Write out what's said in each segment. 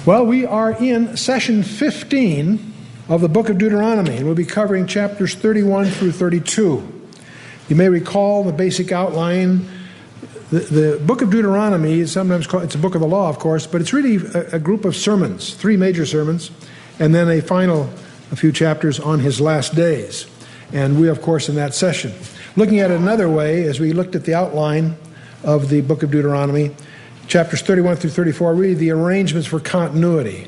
Well, we are in session 15 of the book of Deuteronomy, and we'll be covering chapters 31 through 32. You may recall the basic outline. The book of Deuteronomy is sometimes called, it's a book of the law, of course, but it's really a group of sermons, 3 major sermons, and then a few chapters on his last days. And we, of course, in that session. Looking at it another way, as we looked at the outline of the book of Deuteronomy, chapters 31 through 34 are really the arrangements for continuity.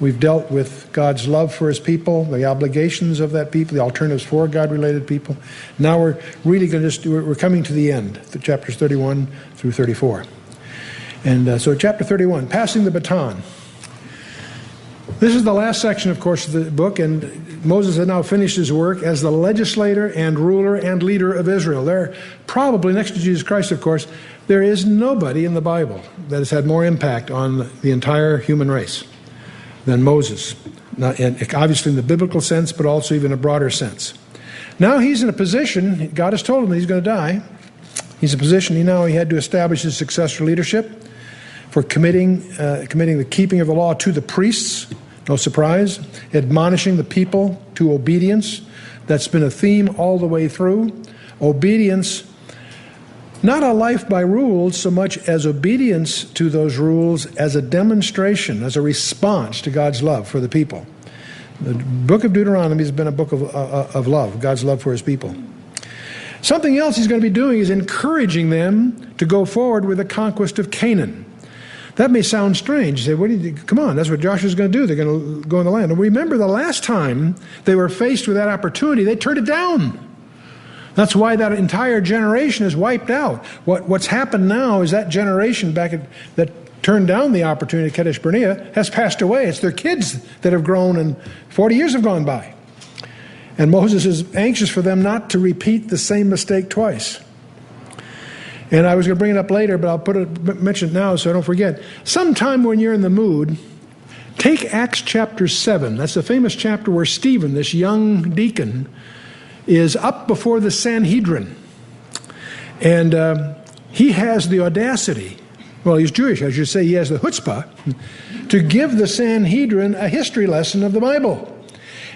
We've dealt with God's love for his people, the obligations of that people, the alternatives for God-related people. Now we're really going to we're coming to the end, the chapters 31 through 34. And so chapter 31, passing the baton. This is the last section, of course, of the book, and Moses had now finished his work as the legislator and ruler and leader of Israel. There, probably next to Jesus Christ, of course, there is nobody in the Bible that has had more impact on the entire human race than Moses. And obviously in the biblical sense, but also even a broader sense. Now he's in a position, God has told him that he's going to die. He's in a position, he had to establish his successor leadership for committing the keeping of the law to the priests. No surprise. Admonishing the people to obedience. That's been a theme all the way through. Obedience, not a life by rules so much as obedience to those rules as a demonstration, as a response to God's love for the people. The book of Deuteronomy has been a book of love, God's love for his people. Something else he's going to be doing is encouraging them to go forward with the conquest of Canaan. That may sound strange. You say, come on, that's what Joshua's going to do. They're going to go in the land. And remember, the last time they were faced with that opportunity, they turned it down. That's why that entire generation is wiped out. What's happened now is that generation that turned down the opportunity at Kadesh Barnea has passed away. It's their kids that have grown, and 40 years have gone by. And Moses is anxious for them not to repeat the same mistake twice. And I was going to bring it up later, but I'll mention it now so I don't forget. Sometime when you're in the mood, take Acts chapter 7. That's the famous chapter where Stephen, this young deacon, is up before the Sanhedrin. And he has the audacity, well, he's Jewish, I should say, he has the chutzpah, to give the Sanhedrin a history lesson of the Bible.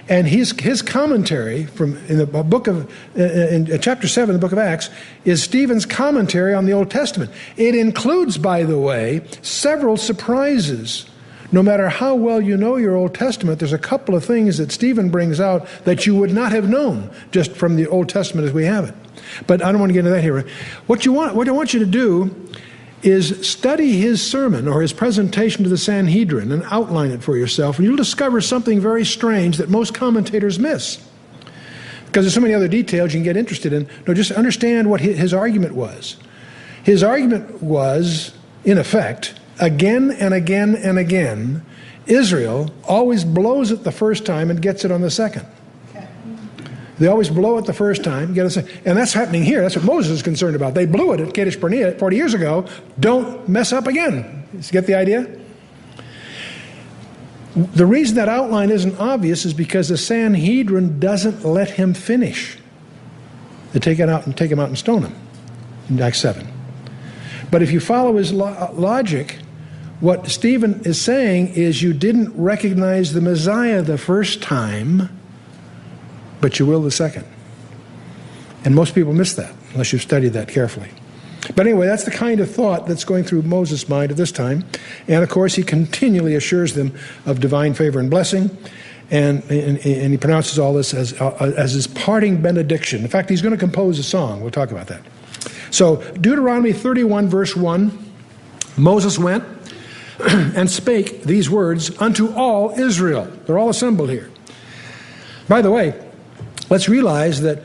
And his commentary in chapter 7 of the book of Acts is Stephen's commentary on the Old Testament. It includes, by the way, several surprises. No matter how well you know your Old Testament, there's a couple of things that Stephen brings out that you would not have known just from the Old Testament as we have it. But I don't want to get into that here. What I want you to do is study his sermon or his presentation to the Sanhedrin and outline it for yourself, and you'll discover something very strange that most commentators miss. Because there's so many other details you can get interested in. No, just understand what his argument was. His argument was, in effect, again and again and again, Israel always blows it the first time and gets it on the second. They always blow it the first time, get it, and that's happening here. That's what Moses is concerned about. They blew it at Kadesh Barnea 40 years ago. Don't mess up again. You get the idea? The reason that outline isn't obvious is because the Sanhedrin doesn't let him finish. They take him out and stone him in Acts 7. But if you follow his logic, what Stephen is saying is you didn't recognize the Messiah the first time, but you will the second. And most people miss that, unless you've studied that carefully. But anyway, that's the kind of thought that's going through Moses' mind at this time. And of course, he continually assures them of divine favor and blessing. And he pronounces all this as his parting benediction. In fact, he's going to compose a song. We'll talk about that. So, Deuteronomy 31, verse 1, Moses went and spake these words unto all Israel. They're all assembled here. By the way, let's realize that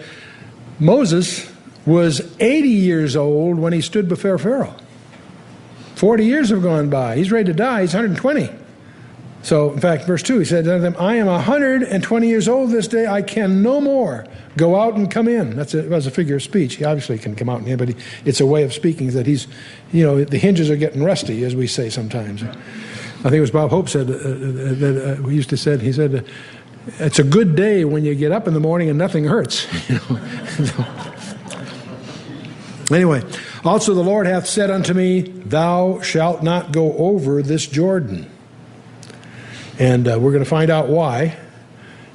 Moses was 80 years old when he stood before Pharaoh. 40 years have gone by. He's ready to die. He's 120. So, in fact, verse 2, he said to them, I am 120 years old this day. I can no more go out and come in. That's a figure of speech. He obviously can come out and in, but it's a way of speaking that he's, the hinges are getting rusty, as we say sometimes. I think it was Bob Hope said, he said, it's a good day when you get up in the morning and nothing hurts. Anyway, also the Lord hath said unto me, thou shalt not go over this Jordan. And we're going to find out why.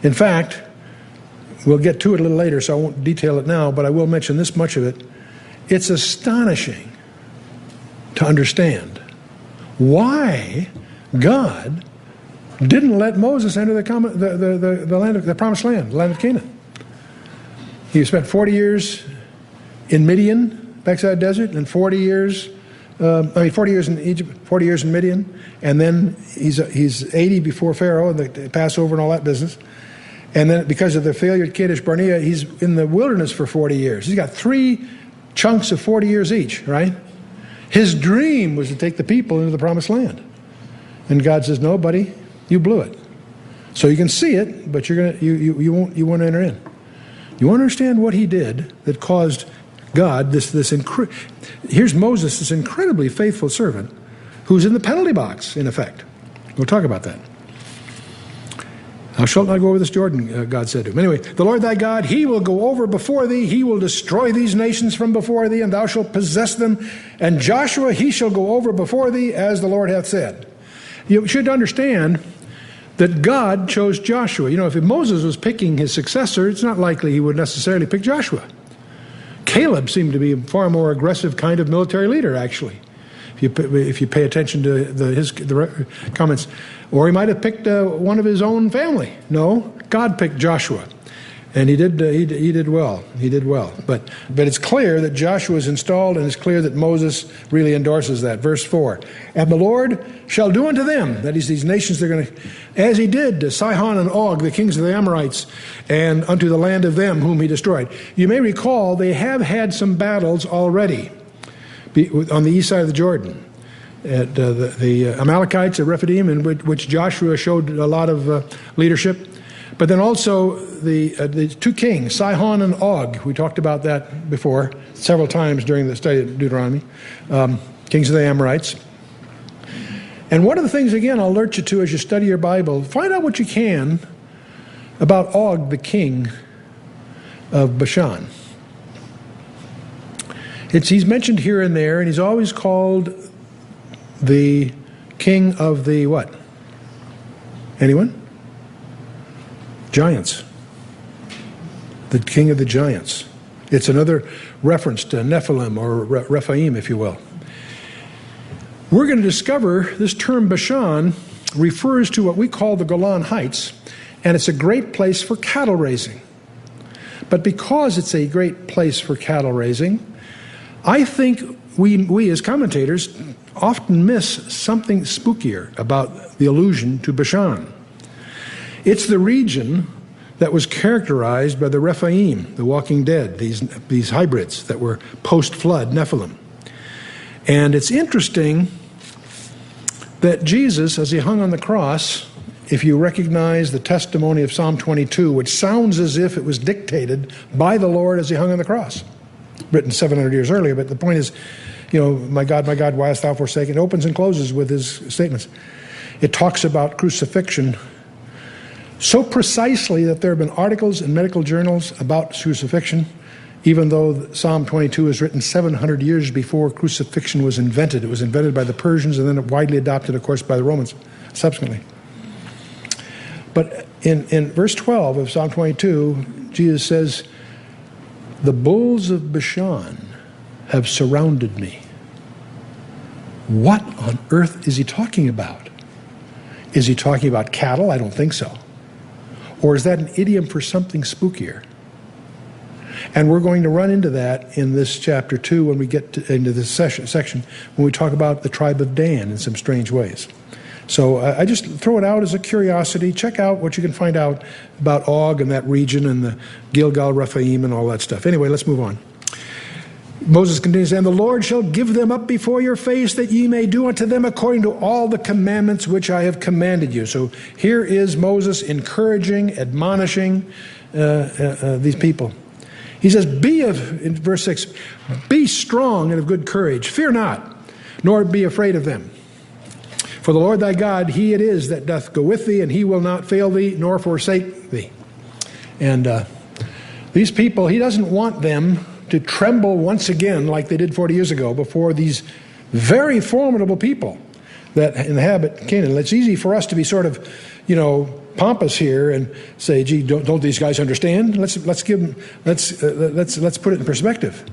In fact, we'll get to it a little later, so I won't detail it now, but I will mention this much of it. It's astonishing to understand why God didn't let Moses enter the land of the promised land, the land of Canaan. He spent 40 years in Midian, backside desert, and 40 years in Egypt, 40 years in Midian, and then he's 80 before Pharaoh, and the Passover and all that business. And then because of the failure at Kadesh Barnea, he's in the wilderness for 40 years. He's got 3 chunks of 40 years each, right? His dream was to take the people into the promised land. And God says, no, buddy, you blew it. So you can see it, but you won't enter in. You want to understand what he did that caused God, here's Moses, this incredibly faithful servant, who's in the penalty box, in effect. We'll talk about that. Thou shalt not go over this Jordan, God said to him. Anyway, the Lord thy God, he will go over before thee. He will destroy these nations from before thee, and thou shalt possess them. And Joshua, he shall go over before thee, as the Lord hath said. You should understand that God chose Joshua. You know, if Moses was picking his successor, it's not likely he would necessarily pick Joshua. Caleb seemed to be a far more aggressive kind of military leader, actually, if you pay attention to the comments. Or he might have picked one of his own family. No, God picked Joshua, and he did well. He did well. But it's clear that Joshua is installed, and it's clear that Moses really endorses that. Verse 4: And the Lord shall do unto them, that is, these nations, they're going to, as he did to Sihon and Og, the kings of the Amorites, and unto the land of them whom he destroyed. You may recall they have had some battles already on the east side of the Jordan. At the Amalekites at Rephidim, in which Joshua showed a lot of leadership. But then also the 2 kings, Sihon and Og. We talked about that before several times during the study of Deuteronomy. Kings of the Amorites. And one of the things, again, I'll alert you to as you study your Bible, find out what you can about Og, the king of Bashan. He's mentioned here and there, and he's always called the king of the what? Anyone? Giants. The king of the giants. It's another reference to Nephilim or Rephaim, if you will. We're going to discover this term Bashan refers to what we call the Golan Heights, and it's a great place for cattle raising. But because it's a great place for cattle raising, I think we as commentators often miss something spookier about the allusion to Bashan. It's the region that was characterized by the Rephaim, the walking dead, these hybrids that were post-flood Nephilim. And it's interesting that Jesus, as he hung on the cross, if you recognize the testimony of Psalm 22, which sounds as if it was dictated by the Lord as he hung on the cross, written 700 years earlier, but the point is, my God, why hast thou forsaken? It opens and closes with his statements. It talks about crucifixion so precisely that there have been articles in medical journals about crucifixion, even though Psalm 22 is written 700 years before crucifixion was invented. It was invented by the Persians and then widely adopted, of course, by the Romans subsequently. But in verse 12 of Psalm 22, Jesus says, the bulls of Bashan have surrounded me. What on earth is he talking about? Is he talking about cattle? I don't think so. Or is that an idiom for something spookier? And we're going to run into that in this chapter 2 when we get into this section, when we talk about the tribe of Dan in some strange ways. So I just throw it out as a curiosity. Check out what you can find out about Og and that region and the Gilgal, Rephaim, and all that stuff. Anyway, let's move on. Moses continues, and the Lord shall give them up before your face, that ye may do unto them according to all the commandments which I have commanded you. So here is Moses encouraging, admonishing these people. He says, in verse 6, be strong and of good courage. Fear not, nor be afraid of them. For the Lord thy God, he it is that doth go with thee, and he will not fail thee, nor forsake thee. And these people, he doesn't want them to tremble once again like they did 40 years ago before these very formidable people. that inhabit Canaan. It's easy for us to be sort of, pompous here and say, "Gee, don't these guys understand?" Let's put it in perspective.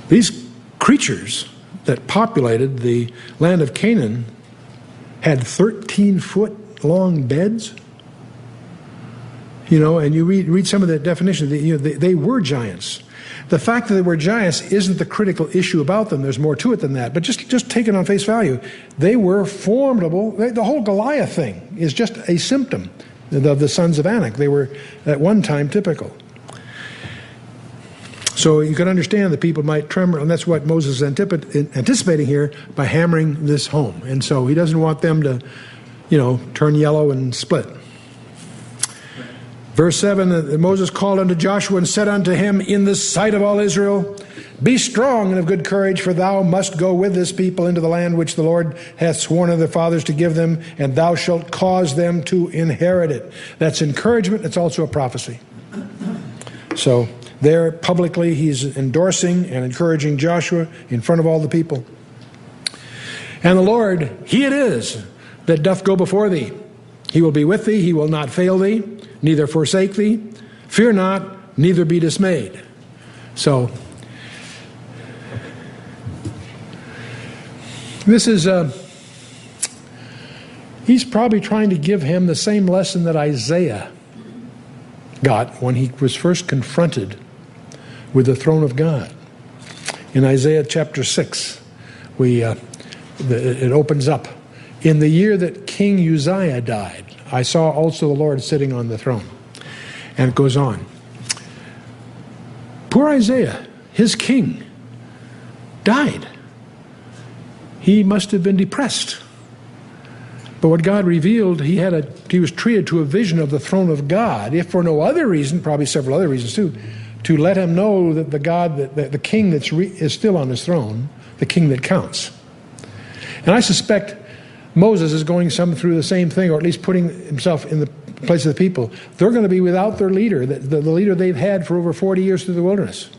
These creatures that populated the land of Canaan had 13-foot long beds. And you read some of the definitions. They were giants. The fact that they were giants isn't the critical issue about them. There's more to it than that. But just take it on face value. They were formidable. The whole Goliath thing is just a symptom of the sons of Anak. They were at one time typical. So you can understand that people might tremor, and that's what Moses is anticipating here by hammering this home. And so he doesn't want them to, turn yellow and split. Verse 7, Moses called unto Joshua and said unto him in the sight of all Israel, "Be strong and of good courage, for thou must go with this people into the land which the Lord hath sworn unto their fathers to give them, and thou shalt cause them to inherit it." That's encouragement. It's also a prophecy. So there publicly he's endorsing and encouraging Joshua in front of all the people. "And the Lord, he it is that doth go before thee. He will be with thee, he will not fail thee, neither forsake thee. Fear not, neither be dismayed." So, this is, he's probably trying to give him the same lesson that Isaiah got when he was first confronted with the throne of God. In Isaiah chapter 6, it opens up. "In the year that King Uzziah died, I saw also the Lord sitting on the throne." And it goes on. Poor Isaiah, his king, died. He must have been depressed. But what God revealed, he was treated to a vision of the throne of God, if for no other reason, probably several other reasons too, to let him know that the king is still on his throne, the king that counts. And I suspect Moses is going through the same thing, or at least putting himself in the place of the people. They're going to be without their leader, the leader they've had for over 40 years through the wilderness.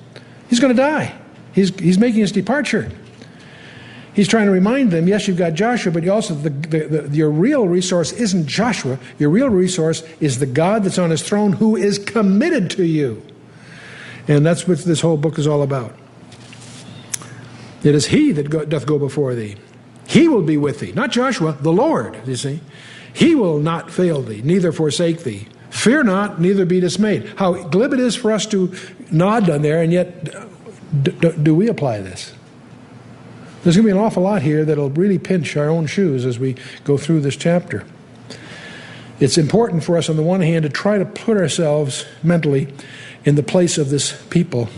He's going to die. He's making his departure. He's trying to remind them, yes, you've got Joshua, but you also your real resource isn't Joshua. Your real resource is the God that's on his throne who is committed to you. And that's what this whole book is all about. It is he that doth go before thee. He will be with thee. Not Joshua, the Lord, you see. He will not fail thee, neither forsake thee. Fear not, neither be dismayed. How glib it is for us to nod on there, and yet do we apply this? There's going to be an awful lot here that'll really pinch our own shoes as we go through this chapter. It's important for us, on the one hand, to try to put ourselves mentally in the place of this people.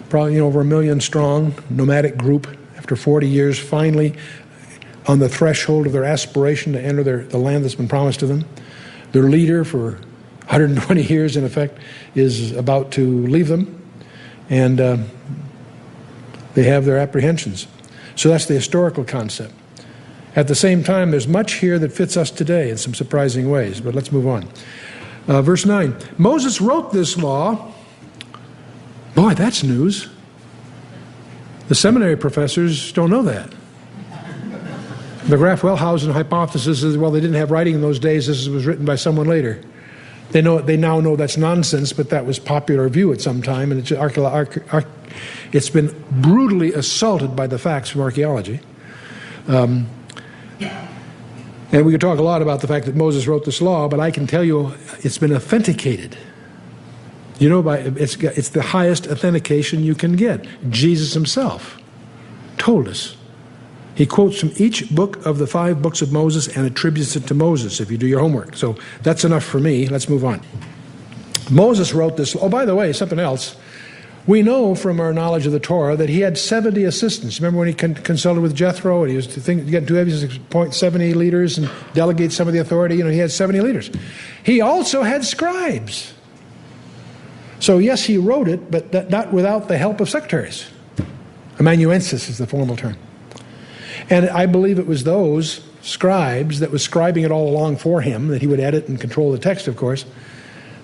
Probably over 1 million strong, nomadic group, after 40 years, finally on the threshold of their aspiration to enter the land that's been promised to them. Their leader for 120 years, in effect, is about to leave them, and they have their apprehensions. So that's the historical concept. At the same time, there's much here that fits us today in some surprising ways, but let's move on. Verse 9, Moses wrote this law. Boy, that's news. The seminary professors don't know that. The Graf-Wellhausen hypothesis is, well, they didn't have writing in those days. This was written by someone later. They now know that's nonsense, but that was popular view at some time, and it's been brutally assaulted by the facts from archaeology. And we could talk a lot about the fact that Moses wrote this law, but I can tell you it's been authenticated. It's the highest authentication you can get. Jesus himself told us. He quotes from each book of the 5 books of Moses and attributes it to Moses, if you do your homework. So that's enough for me. Let's move on. Moses wrote this. Oh, by the way, something else. We know from our knowledge of the Torah that he had 70 assistants. Remember when he consulted with Jethro and he was getting too heavy, 70 leaders and delegate some of the authority? He had 70 leaders. He also had scribes. So yes, he wrote it, but not without the help of secretaries. Amanuensis is the formal term. And I believe it was those scribes that was scribing it all along for him, that he would edit and control the text, of course,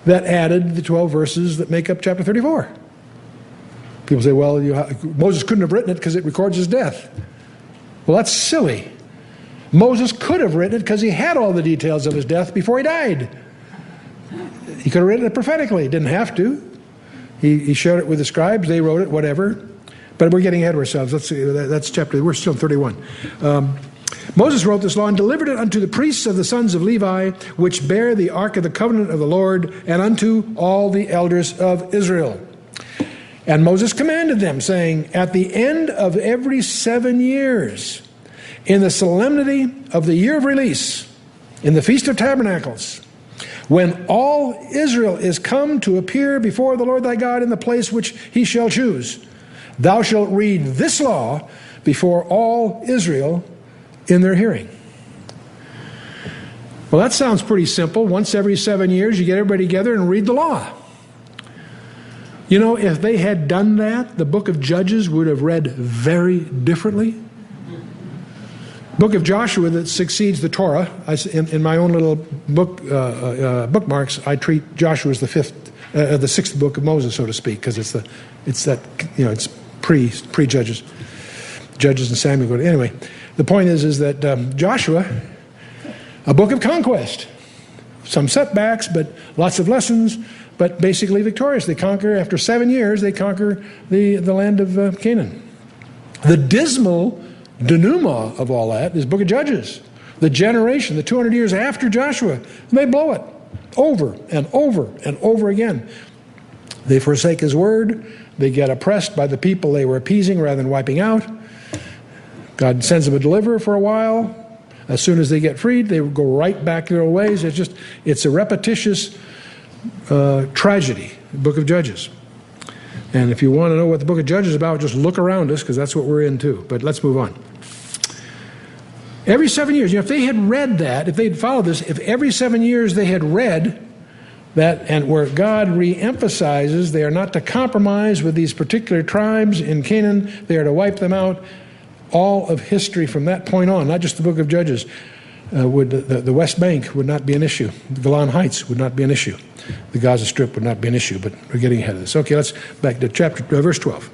that added the 12 verses that make up chapter 34. People say, well, Moses couldn't have written it because it records his death. Well, that's silly. Moses could have written it because he had all the details of his death before he died. He could have written it prophetically. He didn't have to. He shared it with the scribes. They wrote it, whatever. But we're getting ahead of ourselves. Let's see. That's chapter. We're still in 31. Moses wrote this law and delivered it unto the priests of the sons of Levi, which bear the ark of the covenant of the Lord, and unto all the elders of Israel. And Moses commanded them, saying, at the end of every 7 years, in the solemnity of the year of release, in the Feast of Tabernacles, when all Israel is come to appear before the Lord thy God in the place which he shall choose, thou shalt read this law before all Israel in their hearing. Well, that sounds pretty simple. Once every 7 years, you get everybody together and read the law. You know, if they had done that, the book of Judges would have read very differently. Book of Joshua that succeeds the Torah. In my own little bookmarks, I treat Joshua as the sixth book of Moses, so to speak, because it's pre-Judges, Judges and Samuel. Anyway, the point is that Joshua, a book of conquest, some setbacks, but lots of lessons, but basically victorious. They conquer, after 7 years, they conquer the land of Canaan. The dismal denouement of all that is book of Judges. The generation, the 200 years after Joshua, they blow it over and over and over again. They forsake his word. They get oppressed by the people they were appeasing rather than wiping out. God sends them a deliverer for a while. As soon as they get freed, they go right back to their ways. It's a repetitious tragedy, the book of Judges. And if you want to know what the book of Judges is about, just look around us, because that's what we're in too. But let's move on. Every 7 years, if they had read that, if they'd followed this, if every 7 years they had read that, and where God re-emphasizes they are not to compromise with these particular tribes in Canaan, they are to wipe them out, all of history from that point on, not just the book of Judges, the West Bank would not be an issue. The Golan Heights would not be an issue. The Gaza Strip would not be an issue, but we're getting ahead of this. Okay, let's back to verse 12.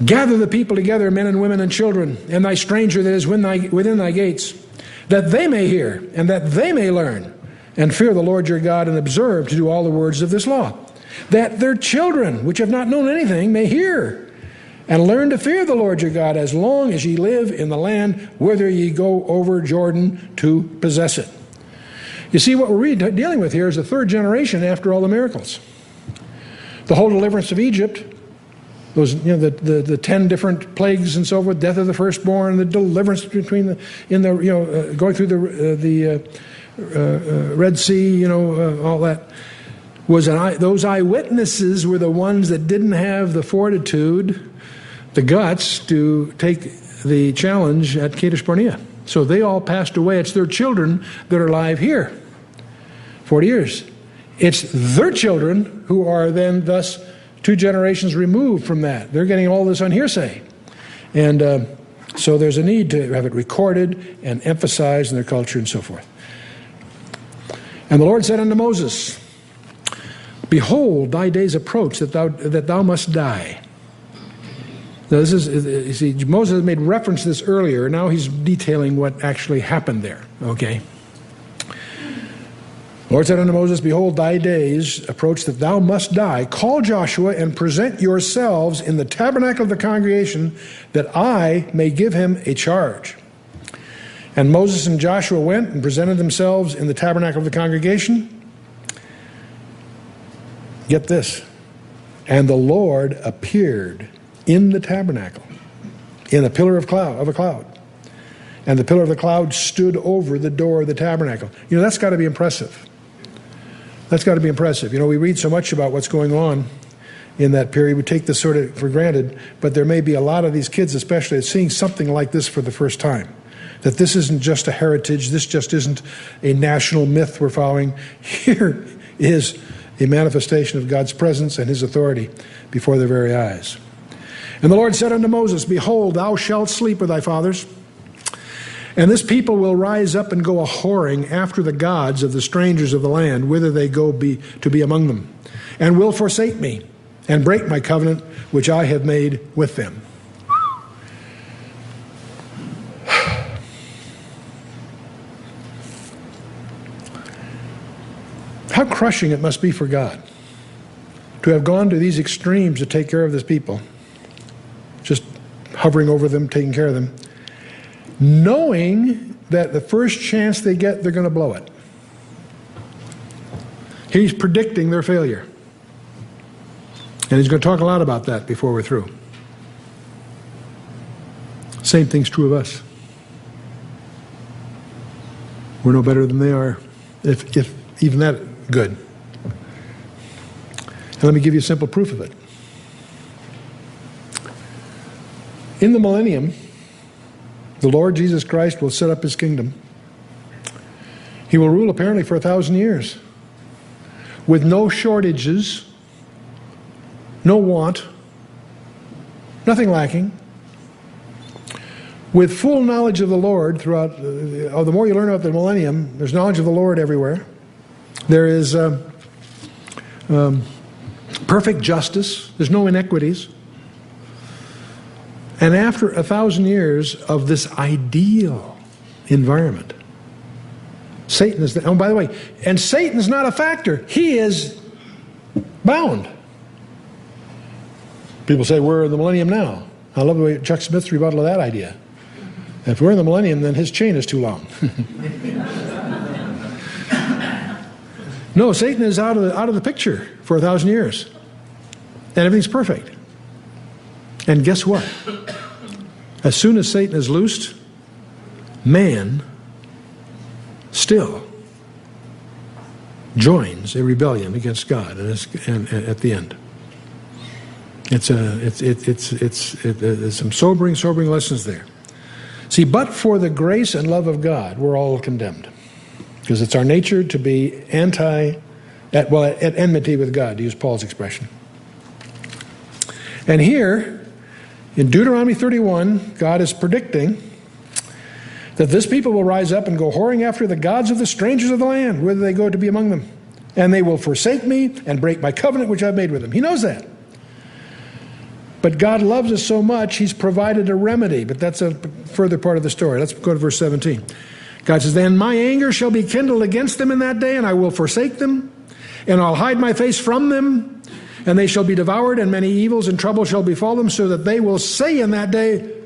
Gather the people together, men and women and children, and thy stranger that is within thy gates, that they may hear and that they may learn, and fear the Lord your God, and observe to do all the words of this law, that their children, which have not known anything, may hear and learn to fear the Lord your God as long as ye live in the land whither ye go over Jordan to possess it. You see, what we're dealing with here is the third generation after all the miracles. The whole deliverance of Egypt, those, the 10 different plagues and so forth, death of the firstborn, the deliverance going through the Red Sea, all that. Those eyewitnesses were the ones that didn't have the fortitude, the guts to take the challenge at Kadesh Barnea. So they all passed away. It's their children that are alive here. 40 years. It's their children who are then thus 2 generations removed from that. They're getting all this on hearsay. And so there's a need to have it recorded and emphasized in their culture and so forth. And the Lord said unto Moses, behold, thy days approach that thou must die. Now this is, you see, Moses made reference to this earlier. Now he's detailing what actually happened there. Okay. The Lord said unto Moses, behold, thy days approach that thou must die. Call Joshua and present yourselves in the tabernacle of the congregation, that I may give him a charge. And Moses and Joshua went and presented themselves in the tabernacle of the congregation. Get this. And the Lord appeared in the tabernacle, in a pillar of a cloud. And the pillar of the cloud stood over the door of the tabernacle. That's got to be impressive. That's got to be impressive. We read so much about what's going on in that period. We take this sort of for granted, but there may be a lot of these kids especially seeing something like this for the first time. That this isn't just a heritage, this just isn't a national myth we're following. Here is a manifestation of God's presence and his authority before their very eyes. And the Lord said unto Moses, behold, thou shalt sleep with thy fathers, and this people will rise up and go a-whoring after the gods of the strangers of the land, whither they go to be among them, and will forsake me, and break my covenant which I have made with them. How crushing it must be for God to have gone to these extremes to take care of this people, just hovering over them, taking care of them, knowing that the first chance they get, they're going to blow it. He's predicting their failure. And he's going to talk a lot about that before we're through. Same thing's true of us. We're no better than they are, if even that good. And let me give you simple proof of it. In the millennium, the Lord Jesus Christ will set up his kingdom. He will rule apparently for 1,000 years with no shortages, no want, nothing lacking, with full knowledge of the Lord throughout. The more you learn about the millennium, there's knowledge of the Lord everywhere. There is perfect justice. There's no inequities. And after 1,000 years of this ideal environment, Satan is, oh, by the way, and Satan's not a factor. He is bound. People say we're in the millennium now. I love the way Chuck Smith's rebuttal of that idea. If we're in the millennium, then his chain is too long. No, Satan is out of the picture for 1,000 years. And everything's perfect. And guess what? As soon as Satan is loosed, man still joins a rebellion against God, and at the end, it's some sobering lessons there. See, but for the grace and love of God, we're all condemned, because it's our nature to be at enmity with God, to use Paul's expression. And here, in Deuteronomy 31, God is predicting that this people will rise up and go whoring after the gods of the strangers of the land, whither they go to be among them. And they will forsake me and break my covenant which I've made with them. He knows that. But God loves us so much, he's provided a remedy. But that's a further part of the story. Let's go to verse 17. God says, then my anger shall be kindled against them in that day, and I will forsake them, and I'll hide my face from them, and they shall be devoured, and many evils and trouble shall befall them, so that they will say in that day,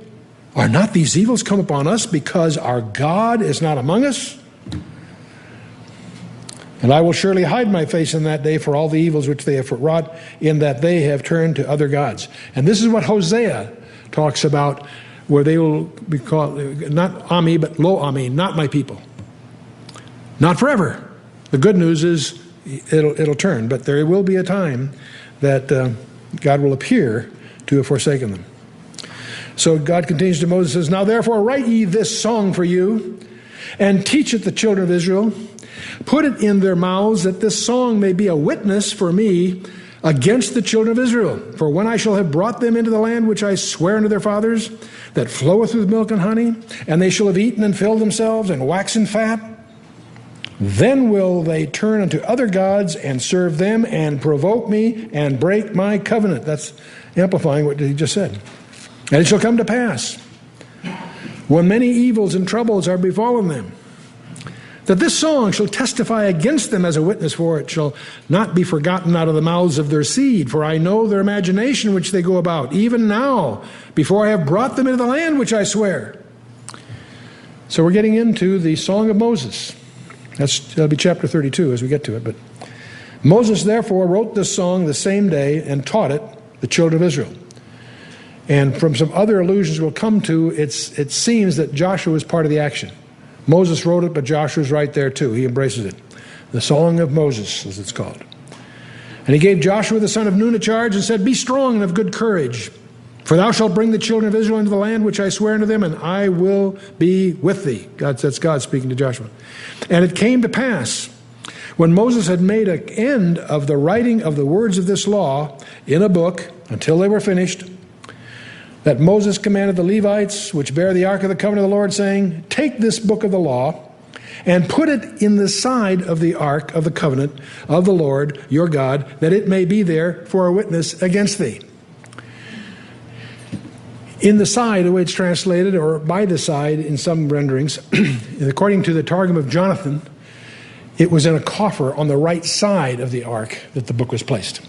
are not these evils come upon us because our God is not among us? And I will surely hide my face in that day for all the evils which they have wrought, in that they have turned to other gods. And this is what Hosea talks about, where they will be called, not Ami, but Lo Ami, not my people. Not forever. The good news is it'll turn, but there will be a time that God will appear to have forsaken them. So God continues to Moses, says, now therefore write ye this song for you, and teach it the children of Israel. Put it in their mouths, that this song may be a witness for me against the children of Israel. For when I shall have brought them into the land which I swear unto their fathers, that floweth with milk and honey, and they shall have eaten and filled themselves and waxen fat, then will they turn unto other gods and serve them and provoke me and break my covenant. That's amplifying what he just said. And it shall come to pass, when many evils and troubles are befallen them, that this song shall testify against them as a witness, for it shall not be forgotten out of the mouths of their seed. For I know their imagination which they go about, even now, before I have brought them into the land which I swear. So we're getting into the Song of Moses. That'll be chapter 32 as we get to it. But Moses therefore wrote this song the same day and taught it the children of Israel. And from some other allusions we'll come to, it seems that Joshua was part of the action. Moses wrote it, but Joshua's right there too. He embraces it. The Song of Moses, as it's called. And he gave Joshua the son of Nun a charge and said, be strong and of good courage, for thou shalt bring the children of Israel into the land which I swear unto them, and I will be with thee. That's God speaking to Joshua. And it came to pass, when Moses had made an end of the writing of the words of this law in a book, until they were finished, that Moses commanded the Levites, which bear the ark of the covenant of the Lord, saying, take this book of the law, and put it in the side of the ark of the covenant of the Lord your God, that it may be there for a witness against thee. In the side, the way it's translated, or by the side in some renderings, according to the Targum of Jonathan, it was in a coffer on the right side of the ark that the book was placed.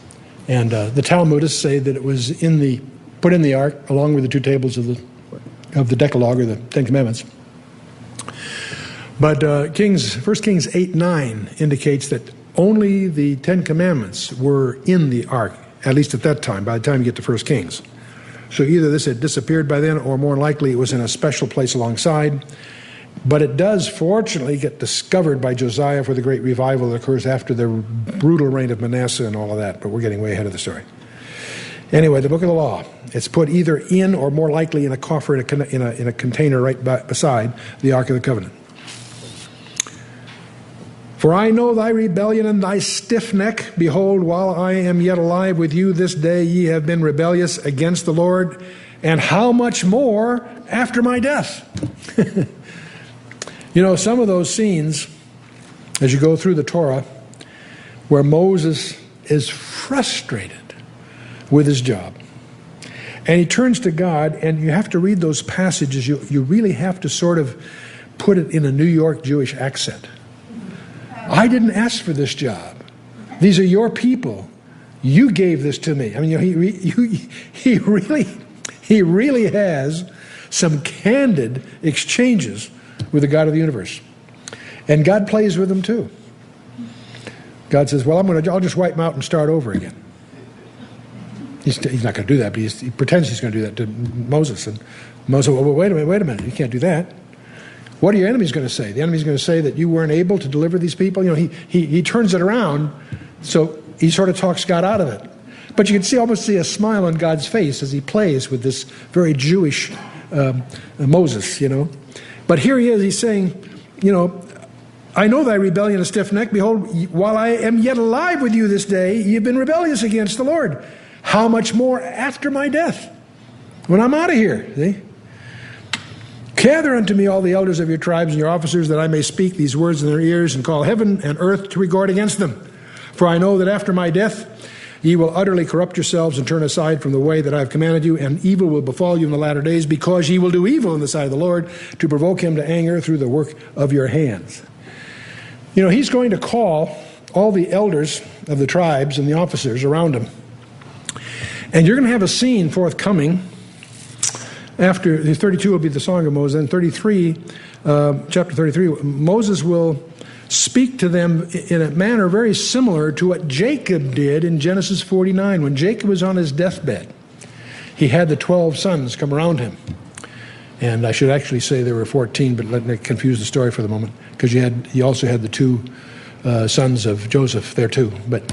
And the Talmudists say that it was put in the ark along with the two tables of the Decalogue, or the Ten Commandments. But 1 Kings 8:9 indicates that only the Ten Commandments were in the ark, at least at that time, by the time you get to 1 Kings. So either this had disappeared by then, or more likely it was in a special place alongside. But it does, fortunately, get discovered by Josiah for the great revival that occurs after the brutal reign of Manasseh and all of that. But we're getting way ahead of the story. Anyway, the book of the law. It's put either in, or more likely in a coffer, in a container right beside the Ark of the Covenant. For I know thy rebellion and thy stiff neck. Behold, while I am yet alive with you this day, ye have been rebellious against the Lord. And how much more after my death? You know, some of those scenes, as you go through the Torah, where Moses is frustrated with his job. And he turns to God, and you have to read those passages. You really have to sort of put it in a New York Jewish accent. I didn't ask for this job. These are your people. You gave this to me. I mean, he really has some candid exchanges with the God of the universe. And God plays with them too. God says, well, I'll just wipe them out and start over again. He's not going to do that, but he pretends he's going to do that to Moses. And Moses said, well, wait a minute, you can't do that. What are your enemies going to say? The enemy's going to say that you weren't able to deliver these people. You know, he turns it around, so he sort of talks God out of it. But you can almost see a smile on God's face as he plays with this very Jewish Moses, you know. But here he is, he's saying, you know, I know thy rebellion and stiff neck. Behold, while I am yet alive with you this day, ye have been rebellious against the Lord. How much more after my death, when I'm out of here? See? Gather unto me all the elders of your tribes and your officers, that I may speak these words in their ears, and call heaven and earth to regard against them. For I know that after my death ye will utterly corrupt yourselves and turn aside from the way that I have commanded you, and evil will befall you in the latter days, because ye will do evil in the sight of the Lord, to provoke him to anger through the work of your hands. You know, he's going to call all the elders of the tribes and the officers around him. And you're going to have a scene forthcoming. After 32 will be the Song of Moses, and 33, chapter 33, Moses will speak to them in a manner very similar to what Jacob did in Genesis 49. When Jacob was on his deathbed, he had the 12 sons come around him. And I should actually say there were 14, but let me confuse the story for the moment, because he also had the two sons of Joseph there too. But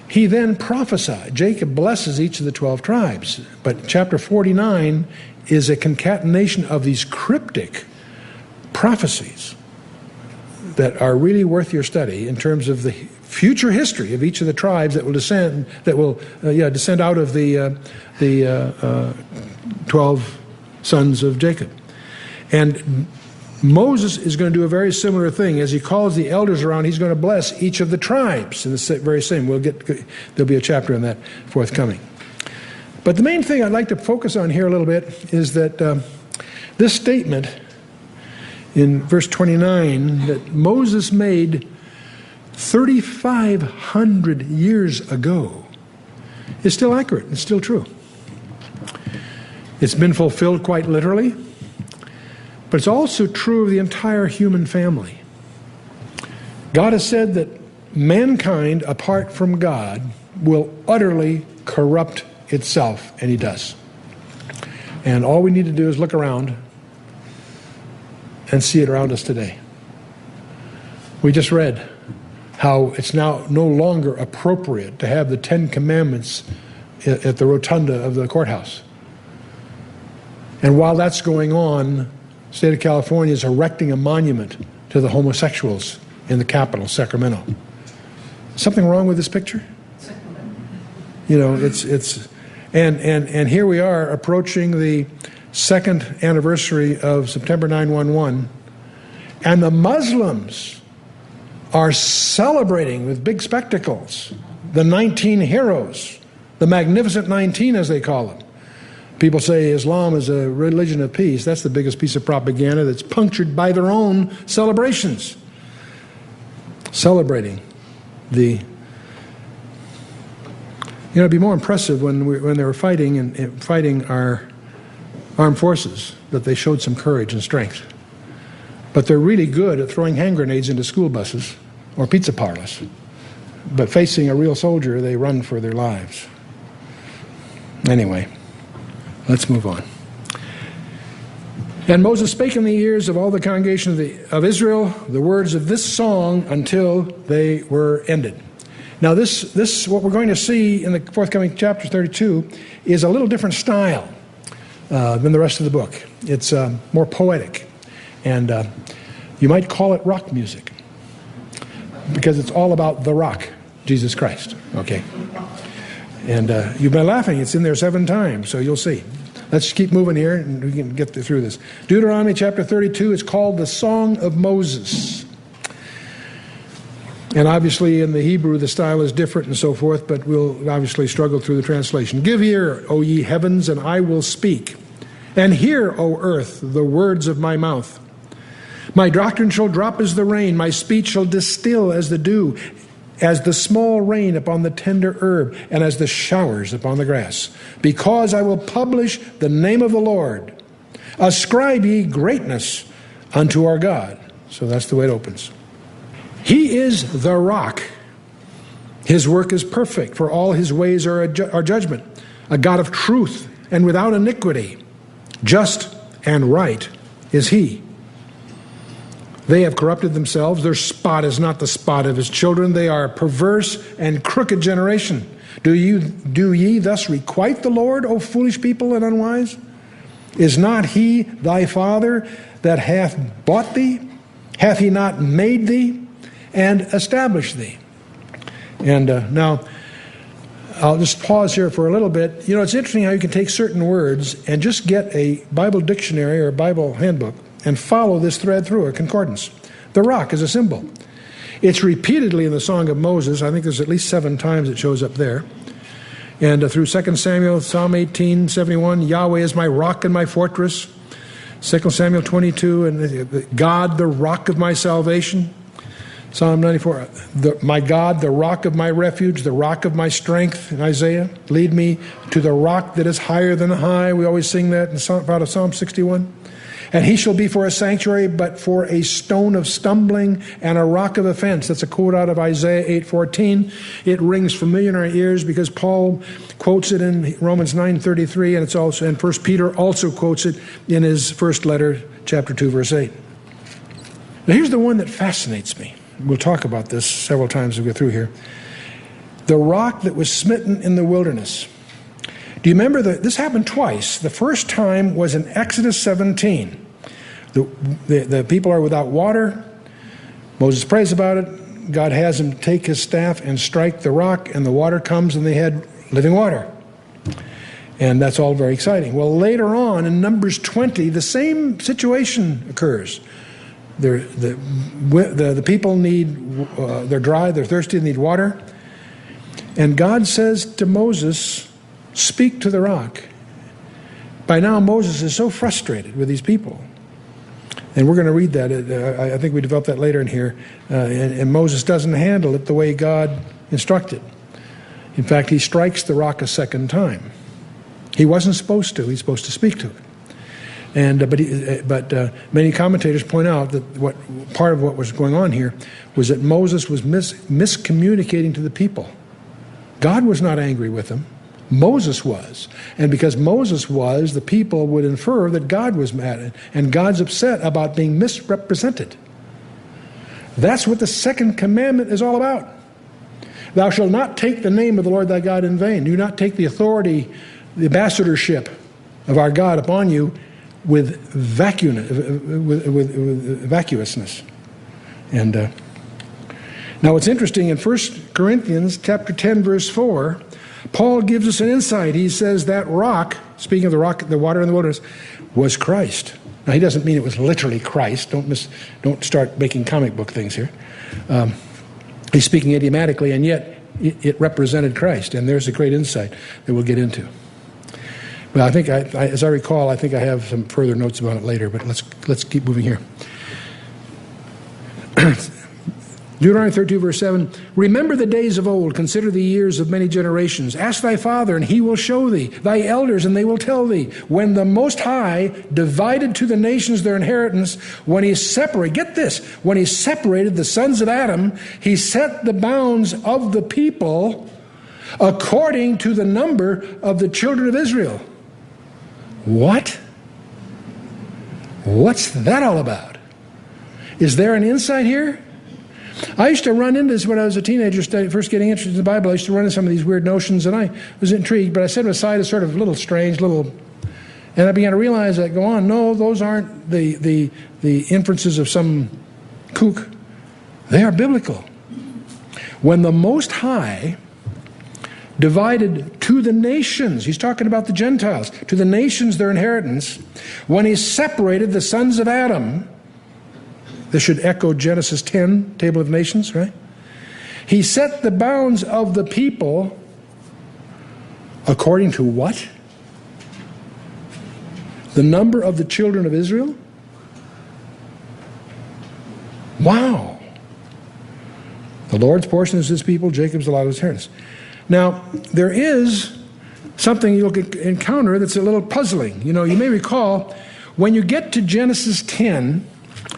he then prophesied. Jacob blesses each of the 12 tribes. But chapter 49 is a concatenation of these cryptic prophecies that are really worth your study in terms of the future history of each of the tribes that will descend out of the 12 sons of Jacob. And Moses is going to do a very similar thing. As he calls the elders around, he's going to bless each of the tribes in the very same. There'll be a chapter on that forthcoming. But the main thing I'd like to focus on here a little bit is that this statement in verse 29 that Moses made 3,500 years ago is still accurate. It's still true. It's been fulfilled quite literally, but it's also true of the entire human family. God has said that mankind, apart from God, will utterly corrupt itself, and he does. And all we need to do is look around and see it around us today. We just read how it's now no longer appropriate to have the 10 Commandments at the rotunda of the courthouse. And while that's going on, the state of California is erecting a monument to the homosexuals in the capital, Sacramento. Something wrong with this picture? You know, and here we are approaching the second anniversary of September 9/11, And the Muslims are celebrating with big spectacles the 19 heroes, the Magnificent 19 as they call them. People say Islam is a religion of peace. That's the biggest piece of propaganda that's punctured by their own celebrations. Celebrating the... it'd be more impressive when they were fighting our armed forces, that they showed some courage and strength. But they're really good at throwing hand grenades into school buses or pizza parlors. But facing a real soldier, they run for their lives. Anyway, let's move on. And Moses spake in the ears of all the congregation of Israel the words of this song until they were ended. Now this what we're going to see in the forthcoming chapter 32 is a little different style than the rest of the book. It's more poetic, and you might call it rock music, because it's all about the rock, Jesus Christ. Okay, and you've been laughing. It's in there 7 times, so you'll see. Let's keep moving here, and we can get through this. Deuteronomy chapter 32 is called the Song of Moses. And obviously in the Hebrew the style is different and so forth, but we'll obviously struggle through the translation. Give ear, O ye heavens, and I will speak. And hear, O earth, the words of my mouth. My doctrine shall drop as the rain, my speech shall distill as the dew, as the small rain upon the tender herb, and as the showers upon the grass. Because I will publish the name of the Lord. Ascribe ye greatness unto our God. So that's the way it opens. He is the rock. His work is perfect, for all his ways are judgment. A God of truth and without iniquity. Just and right is he. They have corrupted themselves. Their spot is not the spot of his children. They are a perverse and crooked generation. Do ye thus requite the Lord, O foolish people and unwise? Is not he thy father that hath bought thee? Hath he not made thee and established thee? And now, I'll just pause here for a little bit. You know, it's interesting how you can take certain words and just get a Bible dictionary or a Bible handbook and follow this thread through, a concordance. The rock is a symbol. It's repeatedly in the Song of Moses. I think there's at least 7 times it shows up there. And through 2 Samuel, Psalm 18, 71, Yahweh is my rock and my fortress. 2 Samuel 22, and God, the rock of my salvation. Psalm 94, my God, the rock of my refuge, the rock of my strength, in Isaiah. Lead me to the rock that is higher than high. We always sing that out of Psalm 61. And he shall be for a sanctuary, but for a stone of stumbling and a rock of offense. That's a quote out of Isaiah 8:14. It rings familiar in our ears because Paul quotes it in Romans 9:33, and it's also, and 1 Peter also quotes it in his first letter, chapter 2, verse 8. Now here's the one that fascinates me. We'll talk about this several times as we go through here. The rock that was smitten in the wilderness. Do you remember that this happened twice? The first time was in Exodus 17. The people are without water. Moses prays about it. God has him take his staff and strike the rock, and the water comes, and they had living water. And that's all very exciting. Well, later on in Numbers 20, the same situation occurs. The people they're dry, they're thirsty, they need water. And God says to Moses, speak to the rock. By now, Moses is so frustrated with these people. And we're going to read that. I think we developed that later in here. And Moses doesn't handle it the way God instructed. In fact, he strikes the rock a second time. He wasn't supposed to. He's supposed to speak to it. And but many commentators point out that part of what was going on here was that Moses was miscommunicating to the people. God was not angry with them. Moses was. And because Moses was, the people would infer that God was mad, and God's upset about being misrepresented. That's what the second commandment is all about. Thou shalt not take the name of the Lord thy God in vain. Do not take the authority, the ambassadorship of our God upon you with vacuousness. And now what's interesting, in 1 Corinthians chapter 10, verse 4, Paul gives us an insight. He says that rock, speaking of the rock, the water in the wilderness, was Christ. Now, he doesn't mean it was literally Christ. Don't start making comic book things here. He's speaking idiomatically, and yet it represented Christ. And there's a great insight that we'll get into. Well, I think, as I recall, I think I have some further notes about it later, but let's keep moving here. Deuteronomy 32, verse 7, remember the days of old, consider the years of many generations. Ask thy father, and he will show thee, thy elders, and they will tell thee. When the Most High divided to the nations their inheritance, when he separated, get this, when he separated the sons of Adam, he set the bounds of the people according to the number of the children of Israel. What? What's that all about? Is there an insight here? I used to run into this when I was a teenager, first getting interested in the Bible. I used to run into some of these weird notions, and I was intrigued, but I set them aside as sort of a little strange, and I began to realize that, go on, no, those aren't the inferences of some kook. They are biblical. When the Most High divided to the nations, he's talking about the Gentiles, to the nations their inheritance, when he separated the sons of Adam, this should echo Genesis 10, Table of Nations, right? He set the bounds of the people according to what? The number of the children of Israel? Wow. The Lord's portion is his people, Jacob's the lot of his inheritance. Now, there is something you'll encounter that's a little puzzling. You may recall, when you get to Genesis 10,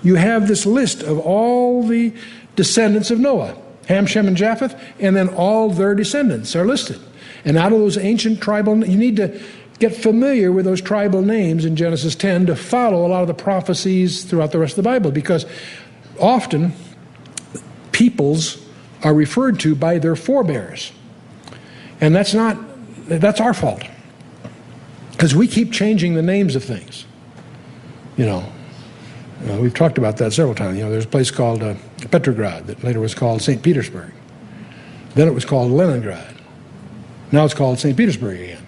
you have this list of all the descendants of Noah, Ham, Shem, and Japheth, and then all their descendants are listed. And out of those ancient tribal, you need to get familiar with those tribal names in Genesis 10 to follow a lot of the prophecies throughout the rest of the Bible, because often peoples are referred to by their forebears. And that's our fault, because we keep changing the names of things. We've talked about that several times. There's a place called Petrograd that later was called St. Petersburg. Then it was called Leningrad. Now it's called St. Petersburg again.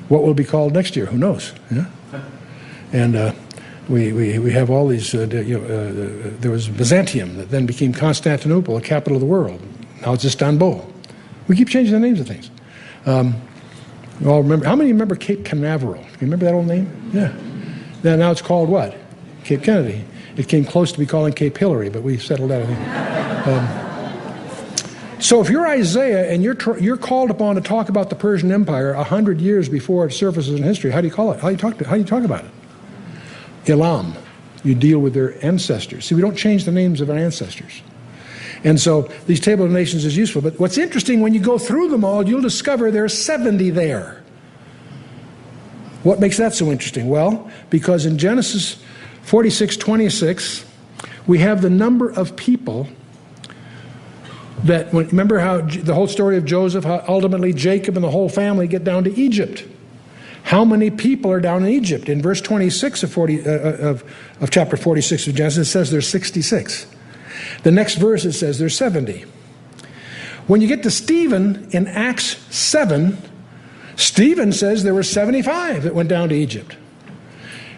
What will it be called next year? Who knows? Yeah? And we have all these. There was Byzantium that then became Constantinople, the capital of the world. Now it's Istanbul. We keep changing the names of things. You all remember? How many remember Cape Canaveral? You remember that old name? Yeah. Now it's called what? Cape Kennedy. It came close to be calling Cape Hillary, but we settled that, I think. So if you're Isaiah and you're called upon to talk about the Persian Empire 100 years before it surfaces in history, how do you call it? How do you talk about it? Elam. You deal with their ancestors. See, we don't change the names of our ancestors. And so these Table of Nations is useful. But what's interesting, when you go through them all, you'll discover there are 70 there. What makes that so interesting? Well, because in Genesis 46:26, we have the number of people that, remember how the whole story of Joseph, how ultimately Jacob and the whole family get down to Egypt. How many people are down in Egypt? In verse 26 of chapter 46 of Genesis, it says there's 66. The next verse, it says there's 70. When you get to Stephen in Acts 7, Stephen says there were 75 that went down to Egypt.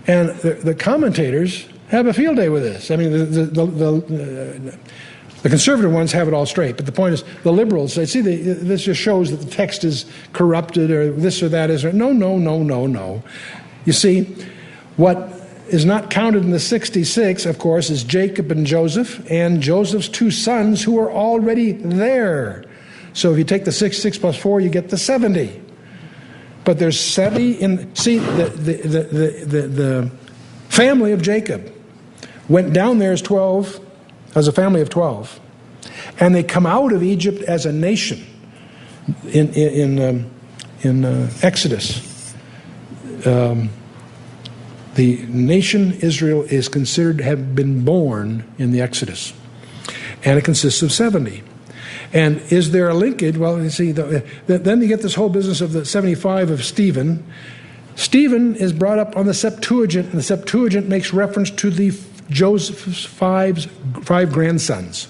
And the commentators have a field day with this. I mean, the conservative ones have it all straight, but the point is, the liberals say, see, this just shows that the text is corrupted, or this or that is. No. You see, what is not counted in the 66, of course, is Jacob and Joseph, and Joseph's two sons who are already there. So if you take the 66 plus 4, you get the 70. But there's 70 in. See, the family of Jacob went down there as a family of 12, and they come out of Egypt as a nation in Exodus. The nation Israel is considered to have been born in the Exodus, and it consists of 70. And is there a linkage? Well, you see, then you get this whole business of the 75 of Stephen. Stephen is brought up on the Septuagint, and the Septuagint makes reference to Joseph's five grandsons.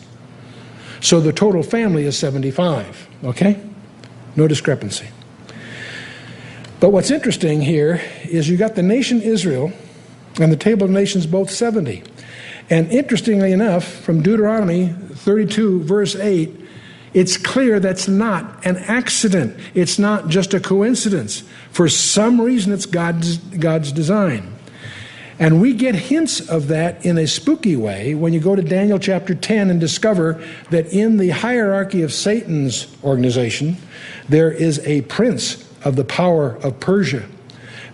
So the total family is 75, okay? No discrepancy. But what's interesting here is you got the nation Israel, and the table of nations both 70. And interestingly enough, from Deuteronomy 32, verse 8, it's clear that's not an accident. It's not just a coincidence. For some reason, it's God's design. And we get hints of that in a spooky way when you go to Daniel chapter 10 and discover that in the hierarchy of Satan's organization, there is a prince of the power of Persia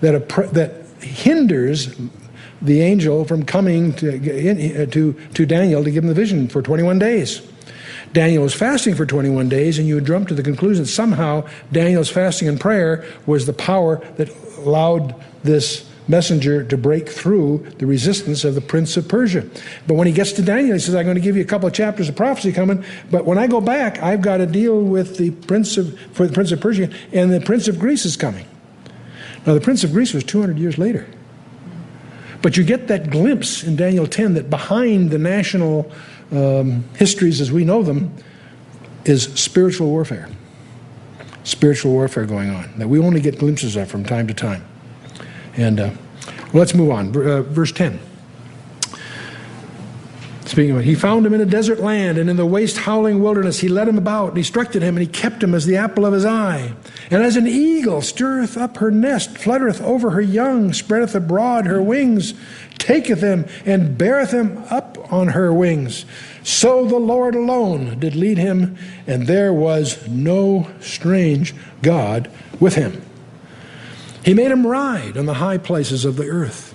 that hinders the angel from coming to Daniel to give him the vision for 21 days. Daniel was fasting for 21 days, and you would jump to the conclusion that somehow Daniel's fasting and prayer was the power that allowed this messenger to break through the resistance of the prince of Persia. But when he gets to Daniel, he says, I'm going to give you a couple of chapters of prophecy coming, but when I go back, I've got to deal with the prince of Persia, and the prince of Greece is coming. Now, the prince of Greece was 200 years later. But you get that glimpse in Daniel 10 that behind the national histories as we know them is spiritual warfare. Spiritual warfare going on that we only get glimpses of from time to time. And let's move on. Verse 10. Speaking of it, he found him in a desert land, and in the waste howling wilderness he led him about, and he instructed him, and he kept him as the apple of his eye. And as an eagle stirreth up her nest, fluttereth over her young, spreadeth abroad her wings, taketh them, and beareth them up on her wings. So the Lord alone did lead him, and there was no strange God with him. He made him ride on the high places of the earth,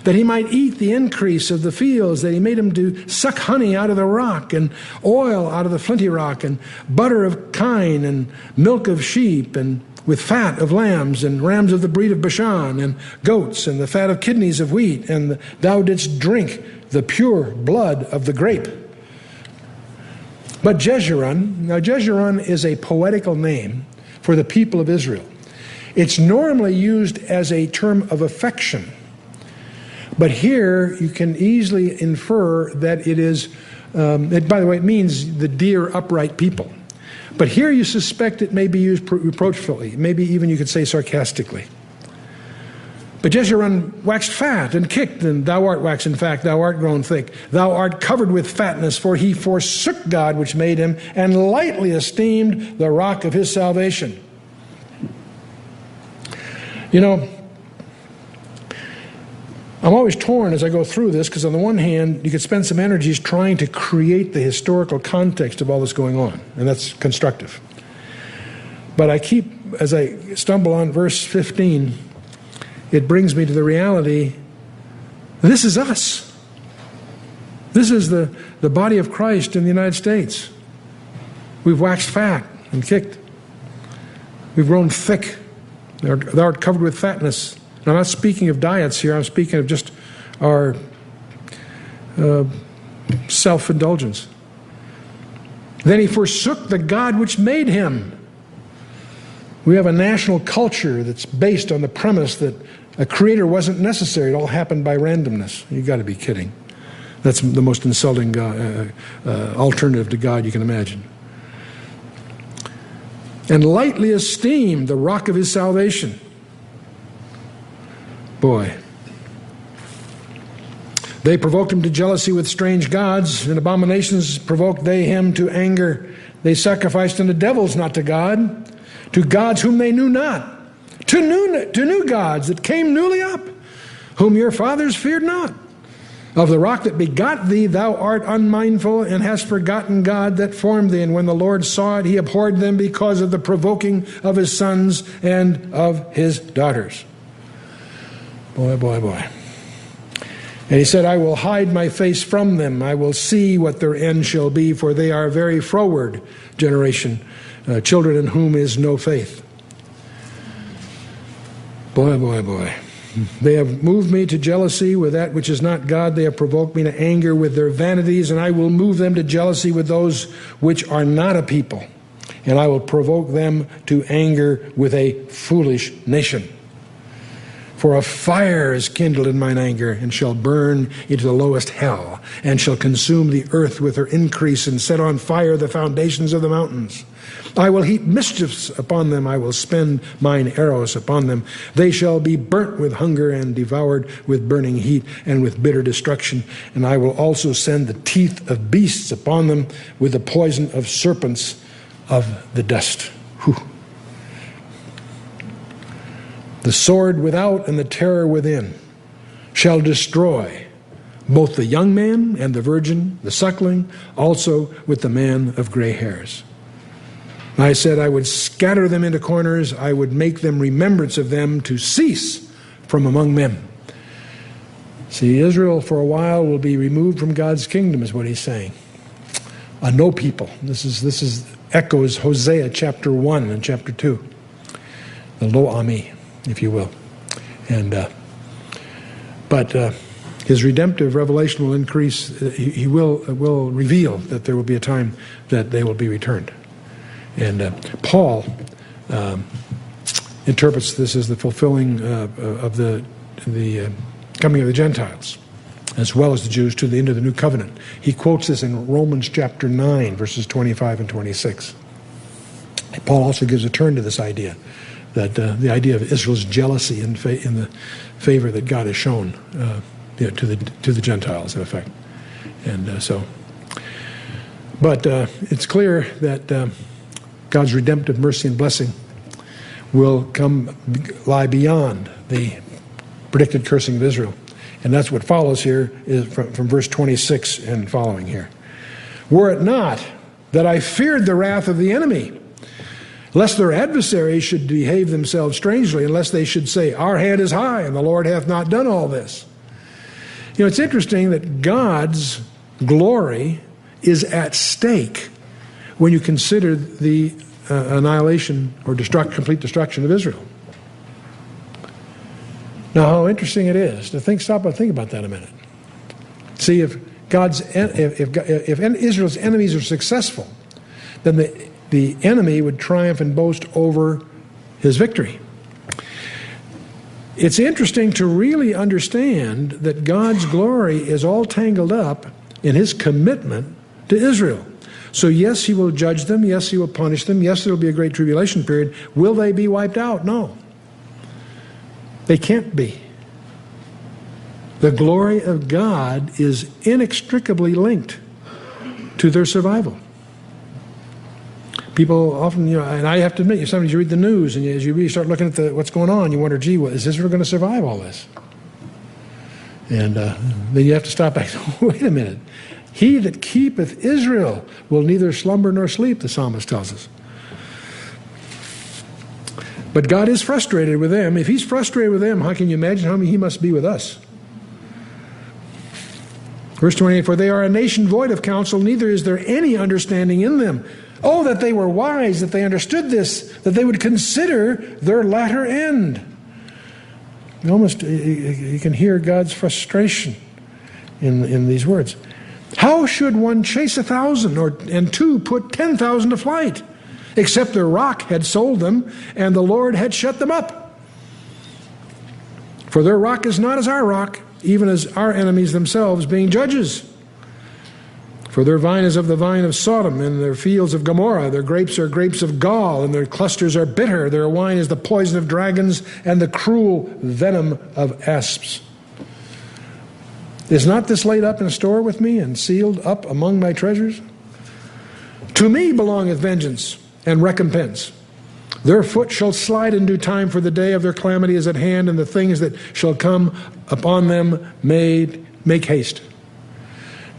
that he might eat the increase of the fields, that he made him to suck honey out of the rock, and oil out of the flinty rock, and butter of kine, and milk of sheep, and with fat of lambs, and rams of the breed of Bashan, and goats, and the fat of kidneys of wheat, and thou didst drink the pure blood of the grape. But Jeshurun, now Jeshurun is a poetical name for the people of Israel. It's normally used as a term of affection. But here you can easily infer that it is, by the way, it means the dear, upright people. But here you suspect it may be used reproachfully, maybe even you could say sarcastically. But Jeshurun waxed fat and kicked, and thou art waxed in fact, thou art grown thick. Thou art covered with fatness, for he forsook God which made him, and lightly esteemed the rock of his salvation. You know, I'm always torn as I go through this, because on the one hand, you could spend some energies trying to create the historical context of all this going on, and that's constructive. But as I stumble on verse 15, it brings me to the reality, this is us. This is the body of Christ in the United States. We've waxed fat and kicked. We've grown thick. Thou art covered with fatness. And I'm not speaking of diets here. I'm speaking of just our self-indulgence. Then he forsook the God which made him. We have a national culture that's based on the premise that a creator wasn't necessary. It all happened by randomness. You've got to be kidding. That's the most insulting alternative to God you can imagine. And lightly esteemed the rock of his salvation. Boy. They provoked him to jealousy with strange gods, and abominations provoked they him to anger. They sacrificed unto devils, not to God, to gods whom they knew not, to new gods that came newly up, whom your fathers feared not. Of the rock that begot thee, thou art unmindful, and hast forgotten God that formed thee. And when the Lord saw it, he abhorred them because of the provoking of his sons and of his daughters. Boy, boy, boy. And he said, I will hide my face from them. I will see what their end shall be, for they are a very froward generation, children in whom is no faith. Boy, boy, boy. They have moved me to jealousy with that which is not God. They have provoked me to anger with their vanities, and I will move them to jealousy with those which are not a people. And I will provoke them to anger with a foolish nation. For a fire is kindled in mine anger, and shall burn into the lowest hell, and shall consume the earth with her increase, and set on fire the foundations of the mountains. I will heap mischiefs upon them, I will spend mine arrows upon them. They shall be burnt with hunger, and devoured with burning heat, and with bitter destruction. And I will also send the teeth of beasts upon them, with the poison of serpents of the dust. Whew. The sword without and the terror within shall destroy both the young man and the virgin, the suckling, also with the man of gray hairs. I said I would scatter them into corners, I would make them remembrance of them to cease from among men. See, Israel for a while will be removed from God's kingdom, is what he's saying. A no people. This is echoes Hosea chapter 1 and chapter 2. The lo ami, if you will. But his redemptive revelation will increase. He will reveal that there will be a time that they will be returned. And Paul interprets this as the fulfilling of the coming of the Gentiles, as well as the Jews, to the end of the new covenant. He quotes this in Romans chapter 9, verses 25 and 26. Paul also gives a turn to this idea, that the idea of Israel's jealousy in the favor that God has shown to the Gentiles, in effect. And but it's clear that God's redemptive mercy and blessing will lie beyond the predicted cursing of Israel. And that's what follows here is from verse 26 and following here. Were it not that I feared the wrath of the enemy, lest their adversaries should behave themselves strangely, unless they should say, our hand is high, and the Lord hath not done all this. You know, it's interesting that God's glory is at stake when you consider the annihilation or complete destruction of Israel. Now, how interesting it is to stop and think about that a minute. See, if Israel's enemies are successful, then the enemy would triumph and boast over his victory. It's interesting to really understand that God's glory is all tangled up in his commitment to Israel. So yes, he will judge them. Yes, he will punish them. Yes, there will be a great tribulation period. Will they be wiped out? No. They can't be. The glory of God is inextricably linked to their survival. People often, and I have to admit, sometimes you read the news, and as you really start looking at what's going on, you wonder, gee, is Israel going to survive all this? And then you have to stop back. Wait a minute. He that keepeth Israel will neither slumber nor sleep, the psalmist tells us. But God is frustrated with them. If he's frustrated with them, how can you imagine how he must be with us? Verse 28, for they are a nation void of counsel, neither is there any understanding in them. Oh, that they were wise, that they understood this, that they would consider their latter end. You can hear God's frustration in these words. How should one chase 1,000 and two put 10,000 to flight, except their rock had sold them and the Lord had shut them up? For their rock is not as our rock, even as our enemies themselves, being judges. For their vine is of the vine of Sodom, and their fields of Gomorrah. Their grapes are grapes of gall, and their clusters are bitter. Their wine is the poison of dragons, and the cruel venom of asps. Is not this laid up in store with me, and sealed up among my treasures? To me belongeth vengeance and recompense. Their foot shall slide in due time, for the day of their calamity is at hand, and the things that shall come upon them make haste.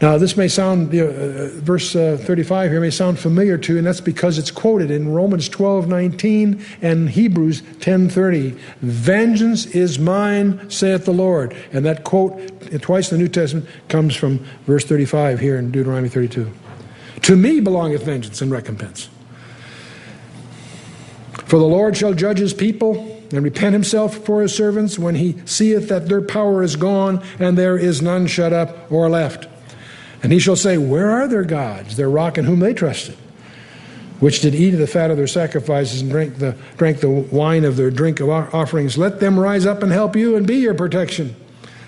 Now, this may sound, verse 35 here may sound familiar to you, and that's because it's quoted in Romans 12:19 and Hebrews 10:30. Vengeance is mine, saith the Lord. And that quote twice in the New Testament comes from verse 35 here in Deuteronomy 32. To me belongeth vengeance and recompense. For the Lord shall judge his people and repent himself for his servants when he seeth that their power is gone and there is none shut up or left. And he shall say, where are their gods, their rock in whom they trusted? which did eat of the fat of their sacrifices and drank the wine of their drink of offerings, let them rise up and help you and be your protection.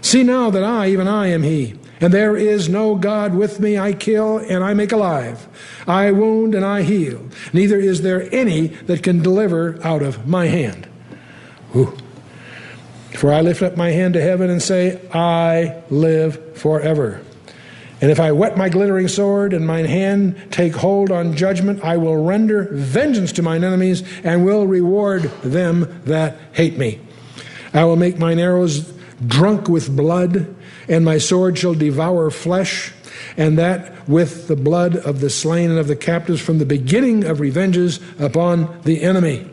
See now that I, even I, am he, and there is no God with me. I kill and I make alive. I wound and I heal. Neither is there any that can deliver out of my hand. Whew. For I lift up my hand to heaven and say, I live forever. And if I whet my glittering sword and mine hand take hold on judgment, I will render vengeance to mine enemies and will reward them that hate me. I will make mine arrows drunk with blood, and my sword shall devour flesh, and that with the blood of the slain and of the captives from the beginning of revenges upon the enemy.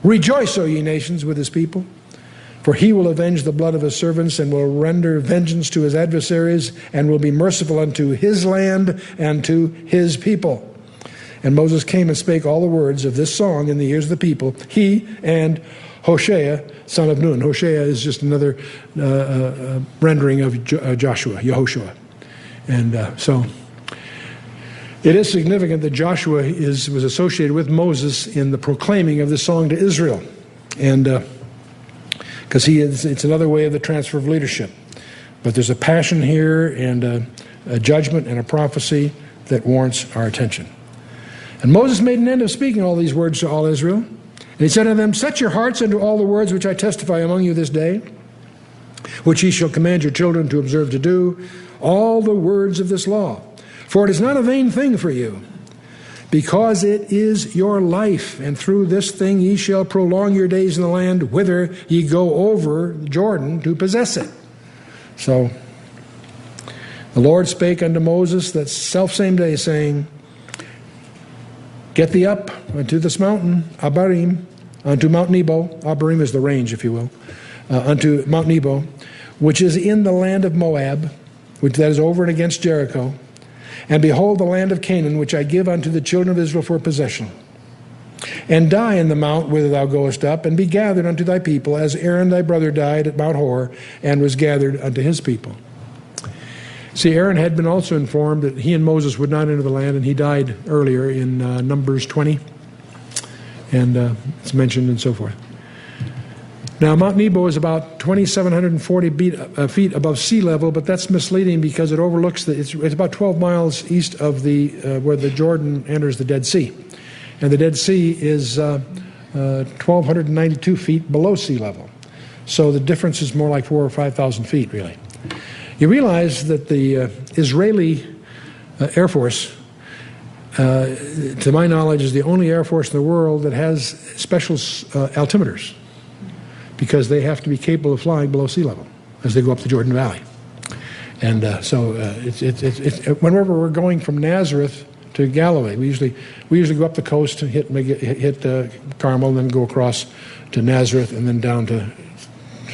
Rejoice, O ye nations, with his people. For he will avenge the blood of his servants and will render vengeance to his adversaries and will be merciful unto his land and to his people. And Moses came and spake all the words of this song in the ears of the people, he and Hoshea, son of Nun. Hoshea is just another rendering of Joshua, Yehoshua. And so it is significant that Joshua was associated with Moses in the proclaiming of this song to Israel. And because it's another way of the transfer of leadership. But there's a passion here and a judgment and a prophecy that warrants our attention. And Moses made an end of speaking all these words to all Israel. And he said unto them, set your hearts unto all the words which I testify among you this day, which ye shall command your children to observe to do, all the words of this law. For it is not a vain thing for you, because it is your life, and through this thing ye shall prolong your days in the land whither ye go over Jordan to possess it. So the Lord spake unto Moses that selfsame day, saying, get thee up unto this mountain, Abarim, unto Mount Nebo. Abarim is the range, if you will, unto Mount Nebo, which is in the land of Moab, which that is over and against Jericho. And behold the land of Canaan, which I give unto the children of Israel for possession. And die in the mount whither thou goest up, and be gathered unto thy people, as Aaron thy brother died at Mount Hor, and was gathered unto his people. See, Aaron had been also informed that he and Moses would not enter the land, and he died earlier in Numbers 20. And it's mentioned and so forth. Now, Mount Nebo is about 2,740 feet above sea level, but that's misleading because it overlooks it's about 12 miles east of where the Jordan enters the Dead Sea. And the Dead Sea is 1,292 feet below sea level. So the difference is more like 4,000 or 5,000 feet, really. You realize that the Israeli Air Force, to my knowledge, is the only Air Force in the world that has special altimeters, because they have to be capable of flying below sea level as they go up the Jordan Valley. And whenever we're going from Nazareth to Galilee, we usually go up the coast and hit Carmel, and then go across to Nazareth, and then down to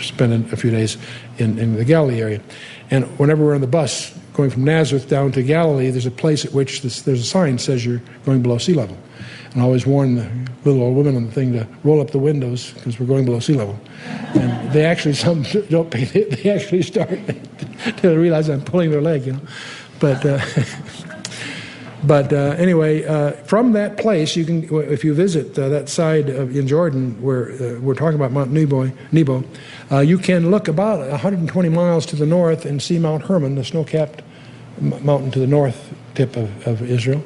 spend a few days in the Galilee area. And whenever we're on the bus going from Nazareth down to Galilee, there's a place at which there's a sign that says you're going below sea level. And I always warn the little old women on the thing to roll up the windows because we're going below sea level. And they actually, some don't pay, they actually start to realize I'm pulling their leg, you know. But anyway, from that place, you can, if you visit that side in Jordan where we're talking about Mount Nebo, you can look about 120 miles to the north and see Mount Hermon, the snow-capped mountain to the north tip of Israel.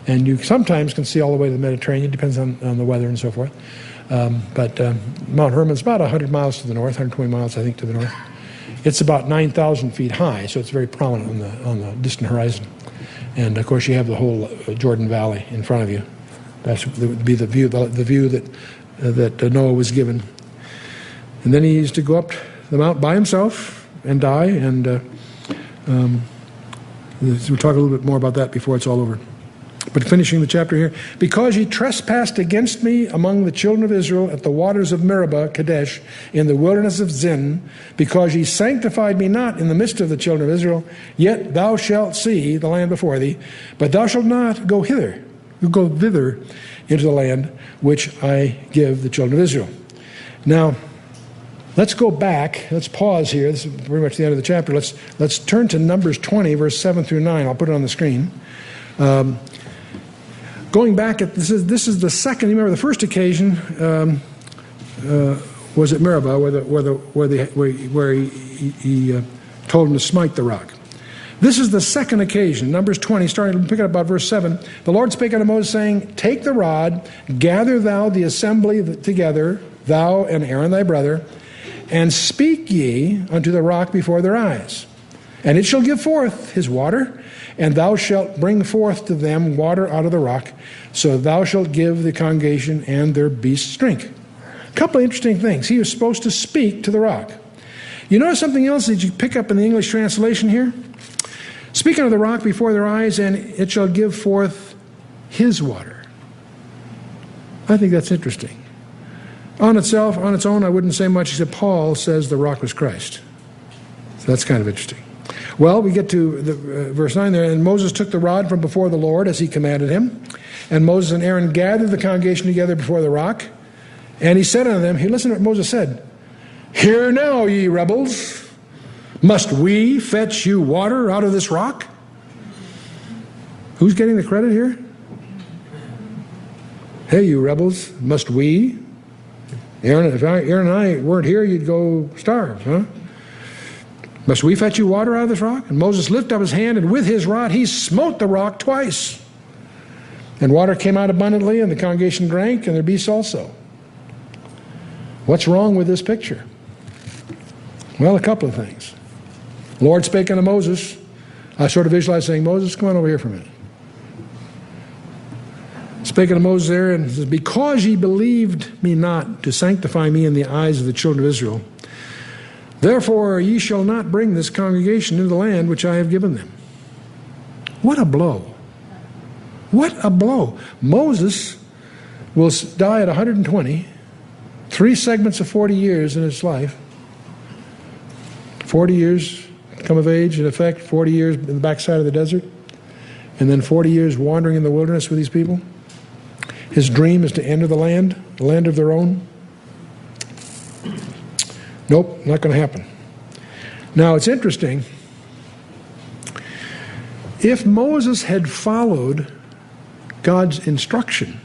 And you sometimes can see all the way to the Mediterranean, depends on the weather and so forth. But Mount Hermon's about 100 miles to the north, 120 miles, I think, to the north. It's about 9,000 feet high, so it's very prominent on the distant horizon. And, of course, you have the whole Jordan Valley in front of you. That would be the view that Noah was given. And then he used to go up the mount by himself and die. And we'll talk a little bit more about that before it's all over. But finishing the chapter here, because ye trespassed against me among the children of Israel at the waters of Meribah, Kadesh, in the wilderness of Zin, because ye sanctified me not in the midst of the children of Israel, yet thou shalt see the land before thee, but thou shalt not go hither, go thither into the land which I give the children of Israel. Now, let's go back. Let's pause here. This is pretty much the end of the chapter. Let's turn to Numbers 20, verse 7 through 9. I'll put it on the screen. Going back, this is the second. You remember the first occasion was at Meribah, where he told him to smite the rock. This is the second occasion, Numbers 20, starting to pick it up about verse 7. The Lord spake unto Moses, saying, Take the rod, gather thou the assembly together, thou and Aaron thy brother, and speak ye unto the rock before their eyes. And it shall give forth his water, and thou shalt bring forth to them water out of the rock, so thou shalt give the congregation and their beasts drink. A couple of interesting things. He was supposed to speak to the rock. You notice something else that you pick up in the English translation here? Speak unto the rock before their eyes, and it shall give forth his water. I think that's interesting. On its own, I wouldn't say much, except Paul says the rock was Christ. So that's kind of interesting. Well, we get to verse 9 there. And Moses took the rod from before the Lord as he commanded him. And Moses and Aaron gathered the congregation together before the rock. And he said unto them, listen to what Moses said. Hear now, ye rebels. Must we fetch you water out of this rock? Who's getting the credit here? Hey, you rebels, must we? Aaron, if Aaron and I weren't here, you'd go starve, huh? Must we fetch you water out of this rock? And Moses lifted up his hand, and with his rod he smote the rock twice. And water came out abundantly, and the congregation drank, and their beasts also. What's wrong with this picture? Well, a couple of things. The Lord spake unto Moses. I sort of visualize saying, Moses, come on over here for a minute. Spake unto Moses there, and says, Because ye believed me not to sanctify me in the eyes of the children of Israel, therefore ye shall not bring this congregation into the land which I have given them. What a blow. What a blow. Moses will die at 120, 3 segments of 40 years in his life. 40 years come of age, in effect, 40 years in the backside of the desert, and then 40 years wandering in the wilderness with these people. His dream is to enter the land of their own. Nope, not going to happen. Now, it's interesting. If Moses had followed God's instruction,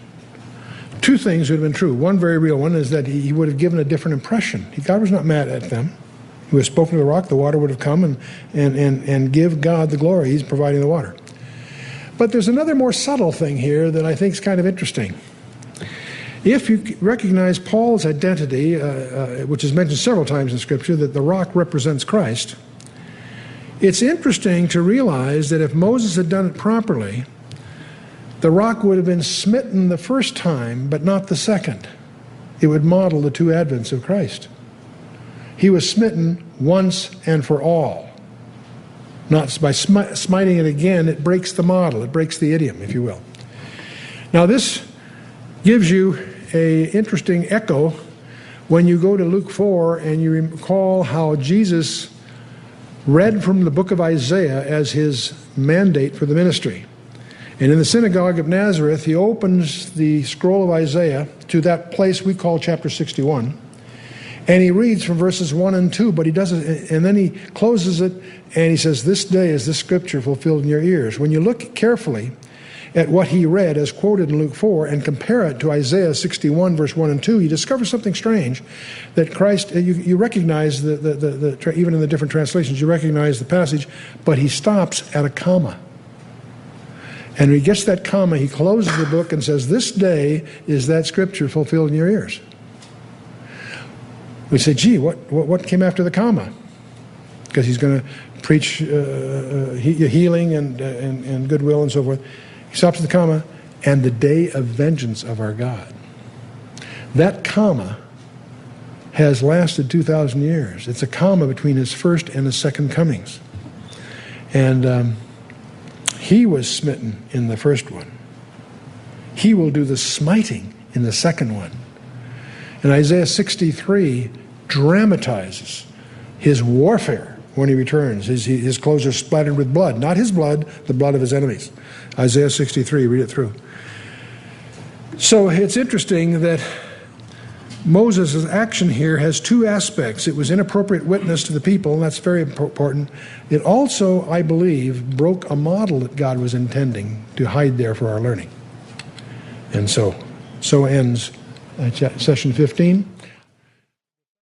2 things would have been true. One very real one is that he would have given a different impression. God was not mad at them. He would have spoken to the rock, the water would have come, and give God the glory. He's providing the water. But there's another more subtle thing here that I think is kind of interesting. If you recognize Paul's identity, which is mentioned several times in Scripture, that the rock represents Christ, it's interesting to realize that if Moses had done it properly, the rock would have been smitten the first time, but not the second. It would model the 2 advents of Christ. He was smitten once and for all. Not by smiting it again, it breaks the model, it breaks the idiom, if you will. Now this gives you an interesting echo when you go to Luke 4 and you recall how Jesus read from the book of Isaiah as his mandate for the ministry. And in the synagogue of Nazareth, he opens the scroll of Isaiah to that place we call chapter 61. And he reads from verses 1 and 2, but he does it, and then he closes it, and he says, This day is this scripture fulfilled in your ears. When you look carefully at what he read as quoted in Luke 4 and compare it to Isaiah 61, verse 1 and 2, you discover something strange, that Christ, you recognize, even in the different translations, you recognize the passage, but he stops at a comma. And when he gets that comma, he closes the book and says, This day is that scripture fulfilled in your ears. We say, gee, what came after the comma? Because he's going to preach healing and goodwill and so forth. He stops at the comma, and the day of vengeance of our God. That comma has lasted 2,000 years. It's a comma between his first and his second comings. And he was smitten in the first one. He will do the smiting in the second one. And Isaiah 63 dramatizes his warfare when he returns. His clothes are splattered with blood. Not his blood, the blood of his enemies. Isaiah 63, read it through. So it's interesting that Moses' action here has 2 aspects. It was inappropriate witness to the people, and that's very important. It also, I believe, broke a model that God was intending to hide there for our learning. And so ends session 15.